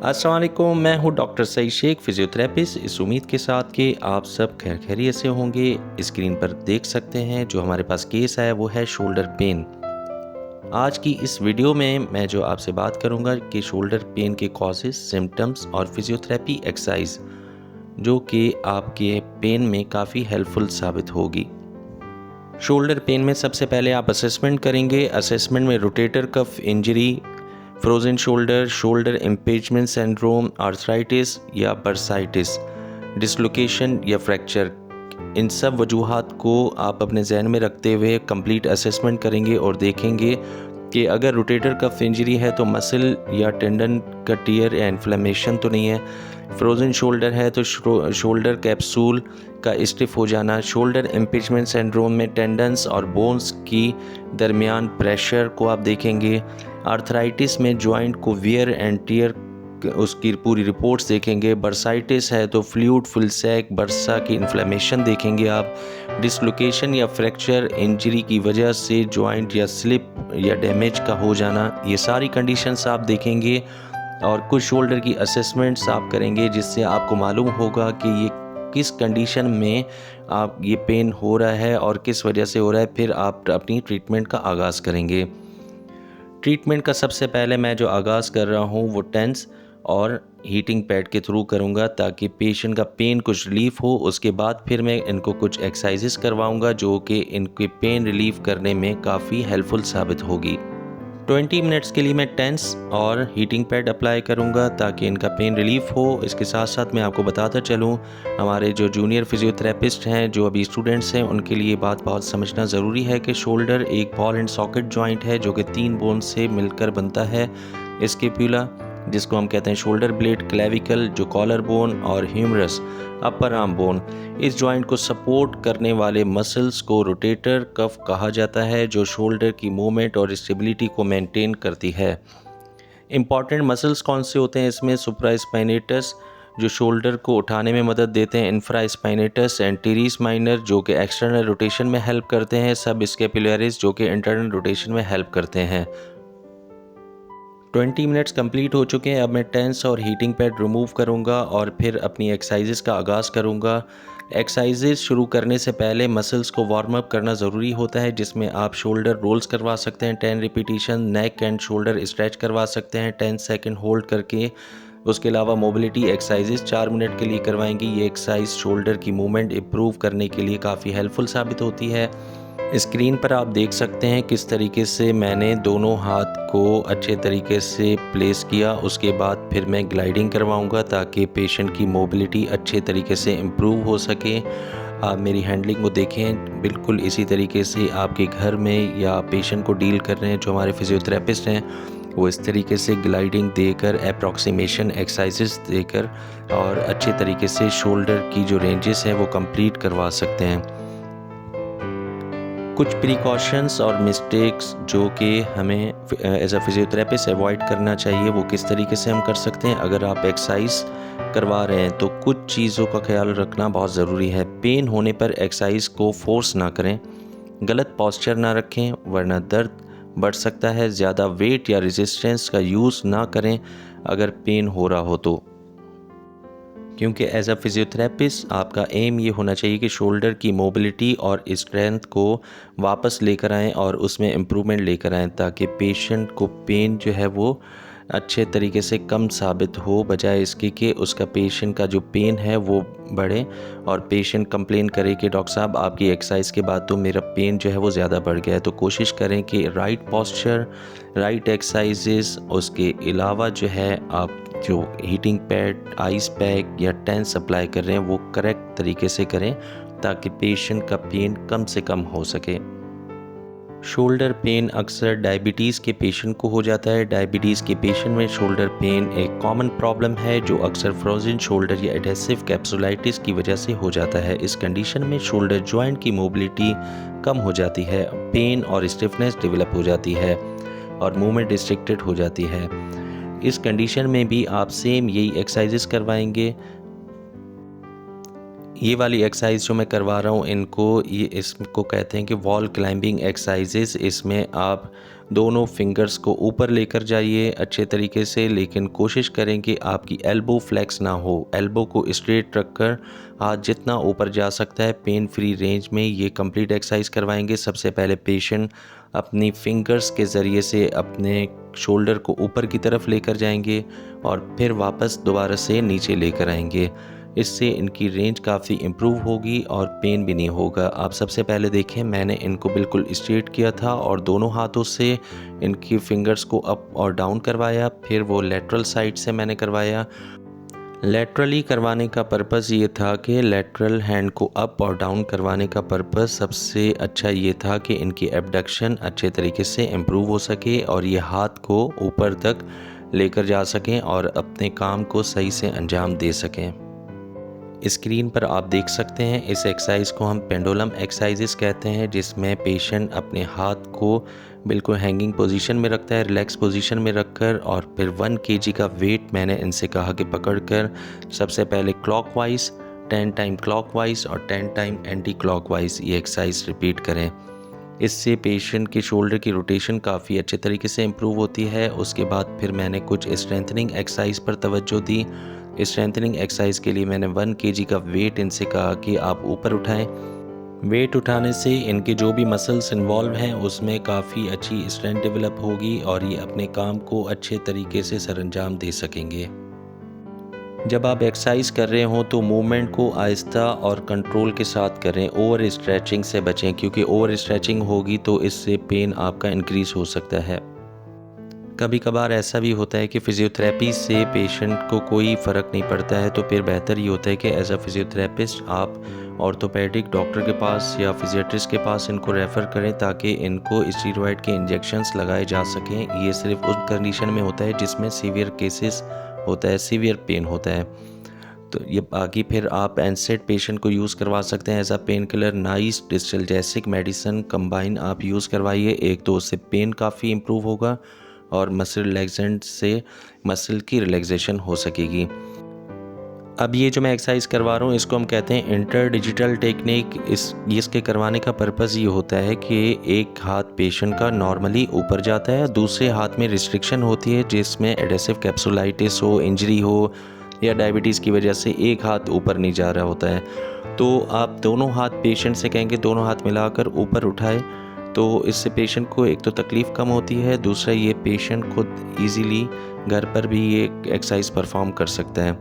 अस्सलाम वालेकुम, मैं हूं डॉक्टर सईद शेख, फ़िज़ियोथेरेपिस्ट। इस उम्मीद के साथ कि आप सब खैरियत से होंगे। स्क्रीन पर देख सकते हैं जो हमारे पास केस है वो है शोल्डर पेन। आज की इस वीडियो में मैं जो आपसे बात करूंगा कि शोल्डर पेन के कॉजेज़, सिम्पटम्स और फ़िज़ियोथेरेपी एक्सरसाइज जो कि आपके पेन में काफ़ी हेल्पफुल साबित होगी। शोल्डर पेन में सबसे पहले आप असेसमेंट करेंगे। असेसमेंट में rotator cuff injury, frozen shoulder, shoulder impingement syndrome, arthritis या बर्साइटिस, डिसलोकेशन या फ्रैक्चर, इन सब वजूहात को आप अपने जहन में रखते हुए कंप्लीट असेसमेंट करेंगे और देखेंगे कि अगर रोटेटर कफ इंजरी है तो मसल या टेंडन का टियर या इन्फ्लेमेशन तो नहीं है। फ्रोजन शोल्डर है तो शोल्डर कैप्सूल का स्टिफ हो जाना। शोल्डर इम्पिचमेंट सिंड्रोम में टेंडन्स और बोन्स की दरमियान प्रेशर को आप देखेंगे। आर्थराइटिस में जॉइंट को वियर एंड टियर उसकी पूरी रिपोर्ट्स देखेंगे। बर्साइटिस है तो फ्लूइड फुल सैक बर्सा की इन्फ्लेमेशन देखेंगे आप। डिसलोकेशन या फ्रैक्चर इंजरी की वजह से जॉइंट या स्लिप या डैमेज का हो जाना, ये सारी कंडीशंस आप देखेंगे और कुछ शोल्डर की असेसमेंट्स आप करेंगे जिससे आपको मालूम होगा कि ये किस कंडीशन में आप ये पेन हो रहा है और किस वजह से हो रहा है। फिर आप अपनी ट्रीटमेंट का आगाज़ करेंगे। ट्रीटमेंट का सबसे पहले मैं जो आगाज़ कर रहा हूँ वो टेंस और हीटिंग पैड के थ्रू करूँगा ताकि पेशेंट का पेन कुछ रिलीफ हो। उसके बाद फिर मैं इनको कुछ एक्सरसाइजेस करवाऊँगा जो कि इनके पेन रिलीफ करने में काफ़ी हेल्पफुल साबित होगी। 20 मिनट्स के लिए मैं टेंस और हीटिंग पैड अप्लाई करूंगा ताकि इनका पेन रिलीफ हो। इसके साथ साथ मैं आपको बताता चलूं, हमारे जो जूनियर फिजियोथेरेपिस्ट हैं, जो अभी स्टूडेंट्स हैं, उनके लिए बात बहुत समझना ज़रूरी है कि शोल्डर एक बॉल एंड सॉकेट जॉइंट है जो कि 3 बोन से मिलकर बनता है। स्कैपुला जिसको हम कहते हैं शोल्डर ब्लेड, क्लेविकल जो कॉलर बोन और ह्यूमरस अपर आर्म बोन, इस जॉइंट को सपोर्ट करने वाले मसल्स को रोटेटर कफ कहा जाता है जो शोल्डर की मूवमेंट और स्टेबिलिटी को मेंटेन करती है। इंपॉर्टेंट मसल्स कौन से होते हैं इसमें? सुप्रास्पाइनेटस जो शोल्डर को उठाने में मदद देते हैं, इंफ्रास्पाइनेटस एंड टीरेस माइनर जो कि एक्सटर्नल रोटेशन में हेल्प करते हैं, सब स्कैपुलरिस जो कि इंटरनल रोटेशन में हेल्प करते हैं। 20 मिनट्स कंप्लीट हो चुके हैं। अब मैं टेंस और हीटिंग पैड रिमूव करूंगा और फिर अपनी एक्सरसाइजेस का आगाज़ करूंगा। एक्सरसाइजेस शुरू करने से पहले मसल्स को वार्म अप करना ज़रूरी होता है जिसमें आप शोल्डर रोल्स करवा सकते हैं 10 repetition, neck and shoulder stretch करवा सकते हैं 10 सेकंड होल्ड करके। उसके अलावा मोबिलिटी एक्सरसाइजेस 4 मिनट के लिए करवाएंगे। ये एक्सरसाइज शोल्डर की मूवमेंट इम्प्रूव करने के लिए काफ़ी हेल्पफुल साबित होती है। स्क्रीन पर आप देख सकते हैं किस तरीके से मैंने दोनों हाथ को अच्छे तरीके से प्लेस किया। उसके बाद फिर मैं ग्लाइडिंग करवाऊंगा ताकि पेशेंट की मोबिलिटी अच्छे तरीके से इम्प्रूव हो सके। आप मेरी हैंडलिंग को देखें, बिल्कुल इसी तरीके से आपके घर में या पेशेंट को डील कर रहे हैं जो हमारे फिजियोथेरेपिस्ट हैं, वो इस तरीके से ग्लाइडिंग देकर, अप्रॉक्सीमेशन एक्सरसाइजेस देकर और अच्छे तरीके से शोल्डर की जो रेंजेस हैं वो कंप्लीट करवा सकते हैं। कुछ प्रिकॉशंस और मिस्टेक्स जो कि हमें एज अ फिजियोथेरेपिस्ट अवॉइड करना चाहिए, वो किस तरीके से हम कर सकते हैं। अगर आप एक्सरसाइज करवा रहे हैं तो कुछ चीज़ों का ख्याल रखना बहुत ज़रूरी है। पेन होने पर एक्सरसाइज को फोर्स ना करें, गलत पॉस्चर ना रखें वरना दर्द बढ़ सकता है। ज़्यादा वेट या रेजिस्टेंस का यूज़ ना करें अगर पेन हो रहा हो तो, क्योंकि एज अ फिजियोथेरेपिस्ट आपका एम ये होना चाहिए कि शोल्डर की मोबिलिटी और स्ट्रेंथ को वापस लेकर आएँ और उसमें इम्प्रूवमेंट लेकर आएँ ताकि पेशेंट को पेन जो है वो अच्छे तरीके से कम साबित हो, बजाय इसके कि उसका पेशेंट का जो पेन है वो बढ़े और पेशेंट कंप्लेन करे कि डॉक्टर साहब आपकी एक्सरसाइज के बाद तो मेरा पेन जो है वो ज़्यादा बढ़ गया है। तो कोशिश करें कि राइट पॉस्चर, राइट एक्सरसाइजेस, उसके अलावा जो है आप जो हीटिंग पैड, आइस पैक या टेंस अप्लाई कर रहे हैं वो करेक्ट तरीके से करें ताकि पेशेंट का पेन कम से कम हो सके। शोल्डर पेन अक्सर डायबिटीज़ के पेशेंट को हो जाता है। डायबिटीज़ के पेशेंट में शोल्डर पेन एक कॉमन प्रॉब्लम है जो अक्सर फ्रोजन शोल्डर या एडेसिव कैप्सुलाइटिस की वजह से हो जाता है। इस कंडीशन में शोल्डर जॉइंट की मोबिलिटी कम हो जाती है, पेन और स्टिफनेस डेवलप हो जाती है और मूवमेंट रिस्ट्रिक्टेड हो जाती है। इस कंडीशन में भी आप सेम यही एक्सरसाइजेस करवाएंगे। ये वाली एक्सरसाइज जो मैं करवा रहा हूँ इसको कहते हैं कि वॉल क्लाइंबिंग एक्सरसाइजेस। इसमें आप दोनों फिंगर्स को ऊपर लेकर जाइए अच्छे तरीके से, लेकिन कोशिश करें कि आपकी एल्बो फ्लेक्स ना हो। एल्बो को स्ट्रेट रखकर हाथ जितना ऊपर जा सकता है पेन फ्री रेंज में ये कंप्लीट एक्सरसाइज करवाएंगे। सबसे पहले पेशेंट अपनी फिंगर्स के ज़रिए से अपने शोल्डर को ऊपर की तरफ लेकर जाएंगे और फिर वापस दोबारा से नीचे लेकर आएंगे। इससे इनकी रेंज काफ़ी इम्प्रूव होगी और पेन भी नहीं होगा। आप सबसे पहले देखें, मैंने इनको बिल्कुल स्ट्रेट किया था और दोनों हाथों से इनकी फिंगर्स को अप और डाउन करवाया, फिर वो लेटरल साइड से मैंने करवाया। लेटरली करवाने का पर्पज़ ये था कि लेटरल हैंड को अप और डाउन करवाने का पर्पज़ सबसे अच्छा ये था कि इनकी एबडक्शन अच्छे तरीके से इम्प्रूव हो सके और ये हाथ को ऊपर तक लेकर जा सकें और अपने काम को सही से अंजाम दे सकें। स्क्रीन पर आप देख सकते हैं इस एक्सरसाइज को हम पेंडुलम एक्सरसाइजेस कहते हैं, जिसमें पेशेंट अपने हाथ को बिल्कुल हैंगिंग पोजीशन में रखता है, रिलैक्स पोजीशन में रखकर, और फिर 1 kg का वेट मैंने इनसे कहा कि पकड़कर सबसे पहले क्लॉकवाइज 10 टाइम क्लॉकवाइज और 10 टाइम एंटी क्लॉकवाइज ये एक्सरसाइज रिपीट करें। इससे पेशेंट के शोल्डर की रोटेशन काफ़ी अच्छे तरीके से इम्प्रूव होती है। उसके बाद फिर मैंने कुछ स्ट्रेंथनिंग एक्सरसाइज पर तवज्जो दी। स्ट्रेंथनिंग एक्सरसाइज के लिए मैंने 1 kg का वेट इनसे कहा कि आप ऊपर उठाएं। वेट उठाने से इनके जो भी मसल्स इन्वॉल्व हैं उसमें काफ़ी अच्छी स्ट्रेंथ डेवलप होगी और ये अपने काम को अच्छे तरीके से सरअंजाम दे सकेंगे। जब आप एक्सरसाइज कर रहे हों तो मूवमेंट को आहिस्ता और कंट्रोल के साथ करें। ओवर स्ट्रेचिंग से बचें, क्योंकि ओवर स्ट्रेचिंग होगी तो इससे पेन आपका इंक्रीज़ हो सकता है। कभी कभार ऐसा भी होता है कि फ़िज़ियोथेरेपी से पेशेंट को कोई फ़र्क नहीं पड़ता है, तो फिर बेहतर ये होता है कि एज अ फ़िज़ियोथेरेपिस्ट आप ऑर्थोपेडिक डॉक्टर के पास या फिजियाट्रिस्ट के पास इनको रेफ़र करें ताकि इनको स्टीरॉयड के इंजेक्शंस लगाए जा सकें। ये सिर्फ उस कंडीशन में होता है जिसमें सीवियर केसेस होता है, सीवियर पेन होता है। तो ये बाकी फिर आप एनसेड पेशेंट को यूज़ करवा सकते हैं as a pain killer. Nice distalgesic medicine combine आप यूज़ करवाइए। एक तो उससे पेन काफ़ी इम्प्रूव होगा और मसल रिलैक्सेंट से मसल की रिलैक्सेशन हो सकेगी। अब ये जो मैं एक्सरसाइज करवा रहा हूँ इसको हम कहते हैं इंटर डिजिटल टेक्निक। इसके करवाने का पर्पज़ ये होता है कि एक हाथ पेशेंट का नॉर्मली ऊपर जाता है, दूसरे हाथ में रिस्ट्रिक्शन होती है जिसमें एडेसिव कैप्सुलाइटिस हो, इंजरी हो या डायबिटीज़ की वजह से एक हाथ ऊपर नहीं जा रहा होता है। तो आप दोनों हाथ पेशेंट से कहेंगे दोनों हाथ मिलाकर ऊपर उठाए, तो इससे पेशेंट को एक तो तकलीफ़ कम होती है, दूसरा ये पेशेंट खुद इजीली घर पर भी ये एक्सरसाइज परफॉर्म कर सकता है।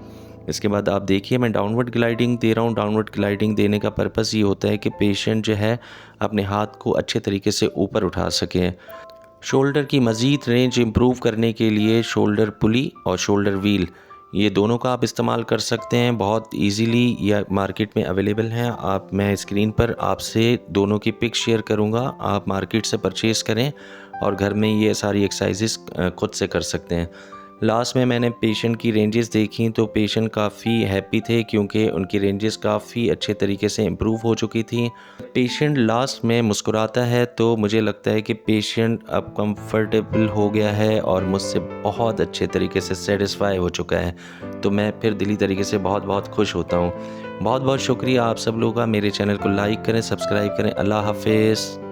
इसके बाद आप देखिए मैं डाउनवर्ड ग्लाइडिंग दे रहा हूँ। डाउनवर्ड ग्लाइडिंग देने का पर्पज़ ये होता है कि पेशेंट जो है अपने हाथ को अच्छे तरीके से ऊपर उठा सके। शोल्डर की मज़ीद रेंज इम्प्रूव करने के लिए शोल्डर पुली और शोल्डर व्हील ये दोनों का आप इस्तेमाल कर सकते हैं। बहुत इजीली या मार्केट में अवेलेबल हैं। मैं स्क्रीन पर आपसे दोनों की पिक शेयर करूंगा, आप मार्केट से परचेज़ करें और घर में ये सारी एक्सरसाइजेस खुद से कर सकते हैं। लास्ट में मैंने पेशेंट की रेंजेस देखी तो पेशेंट काफ़ी हैप्पी थे क्योंकि उनकी रेंजेस काफ़ी अच्छे तरीके से इम्प्रूव हो चुकी थी। पेशेंट लास्ट में मुस्कुराता है तो मुझे लगता है कि पेशेंट अब कंफर्टेबल हो गया है और मुझसे बहुत अच्छे तरीके से सेटिस्फाई हो चुका है। तो मैं फिर दिली तरीके से बहुत बहुत खुश होता हूँ। बहुत बहुत शुक्रिया आप सब लोगों का। मेरे चैनल को लाइक करें, सब्सक्राइब करें। अल्लाह हाफिज़।